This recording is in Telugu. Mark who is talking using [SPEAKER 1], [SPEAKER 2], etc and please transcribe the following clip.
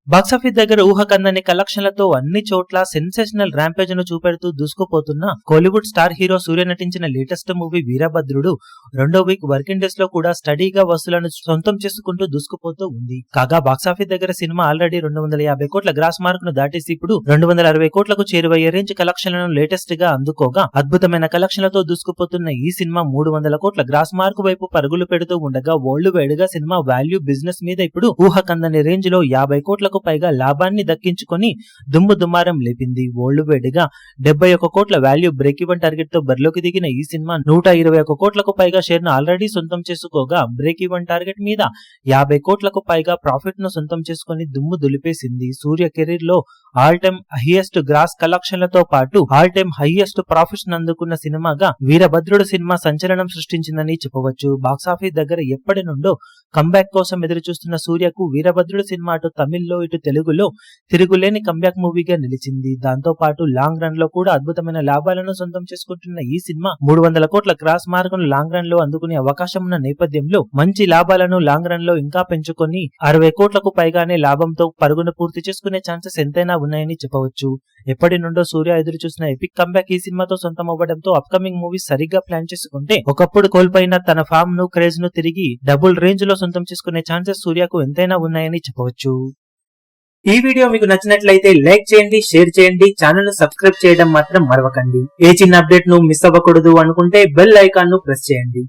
[SPEAKER 1] బాక్సాఫీస్ దగ్గర ఊహకందని కలెక్షన్లతో అన్ని చోట్ల సెన్సేషనల్ ర్యాంపేజ్ ను చూపెడుతూ దూసుకుపోతున్న కోలీవుడ్ స్టార్ హీరో సూర్య నటించిన లేటెస్ట్ మూవీ వీరభద్రుడు రెండో వీక్ వర్కింగ్ డేస్ లో కూడా స్టడీగా వసూలను సొంతం చేసుకుంటూ దూసుకుపోతూ ఉంది. కాగా బాక్సాఫీస్ దగ్గర సినిమా ఆల్రెడీ 250 కోట్ల గ్రాస్ మార్క్ ను దాటేసి ఇప్పుడు 260 కోట్లకు చేరువయ్యే రేంజ్ కలెక్షన్లను లేటెస్ట్ గా అందుకోగా అద్భుతమైన కలెక్షన్లతో దూసుకుపోతున్న ఈ సినిమా 300 కోట్ల గ్రాస్ మార్క్ వైపు పరుగులు పెడుతూ ఉండగా వరల్డ్ వైడ్ గా సినిమా వాల్యూ బిజినెస్ మీద ఇప్పుడు ఊహకందని రేంజ్ లో 50 కోట్ల పైగా లాభాన్ని దక్కించుకొని దుమ్ము దుమారం లేపింది. వరల్డ్ వైడ్ గా 71 కోట్ల వాల్యూ బ్రేక్ ఈవెన్ టార్గెట్ తో బరిలోకి దిగిన ఈ సినిమా 121 కోట్లకు పైగా షేర్ ను ఆల్రెడీ సొంతం చేసుకోగా బ్రేక్ ఈవెన్ టార్గెట్ మీద 50 కోట్లకు పైగా ప్రాఫిట్ ను సొంతం చేసుకుని దుమ్ము దులిపేసింది. సూర్య కెరీర్ లో ఆల్ టైమ్ హైయెస్ట్ గ్రాస్ కలెక్షన్లతో పాటు ఆల్ టైమ్ హైయెస్ట్ ప్రాఫిట్స్ అందుకున్న సినిమాగా వీరభద్రుడు సినిమా సంచలనం సృష్టించిందని చెప్పవచ్చు. బాక్సాఫీస్ దగ్గర ఎప్పటి నుండో కంబ్యాక్ కోసం ఎదురు చూస్తున్న సూర్యకు వీరభద్రుడు సినిమా అటు తమిళ్లో ఇటు తెలుగులో తిరుగులేని కంబ్యాక్ మూవీగా నిలిచింది. దాంతో పాటు లాంగ్ రన్ లో కూడా అద్భుతమైన లాభాలను సొంతం చేసుకుంటున్న ఈ సినిమా 300 కోట్ల క్రాస్ మార్క్ ను లాంగ్ రన్ లో అందుకునే అవకాశం ఉన్న నేపథ్యంలో మంచి లాభాలను లాంగ్ రన్ లో ఇంకా పెంచుకొని 60 కోట్లకు పైగానే లాభంతో పరుగును పూర్తి చేసుకునే ఛాన్సెస్ ఎంతైనా ఉన్నాయని చెప్పవచ్చు. ఎప్పటి నుండో సూర్య ఎదురు చూసిన ఎపిక్ కంబ్యాక్ ఈ సినిమాతో సొంతం అవ్వడంతో అప్కమింగ్ మూవీస్ సరిగ్గా ప్లాన్ చేసుకుంటే ఒకప్పుడు కోల్పోయిన తన ఫామ్ ను క్రేజ్ ను తిరిగి డబుల్ రేంజ్ లో సొంతం చేసుకునే ఛాన్సెస్ సూర్యకు ఎంతైనా ఉన్నాయని చెప్పవచ్చు. ఈ వీడియో మీకు నచ్చినట్లయితే లైక్ చేయండి, షేర్ చేయండి, ఛానల్ ను సబ్స్క్రైబ్ చేయడం మాత్రం మరవకండి. ఏ చిన్న అప్డేట్ ను మిస్ అవ్వకూడదు అనుకుంటే బెల్ ఐకాన్ ను ప్రెస్ చేయండి.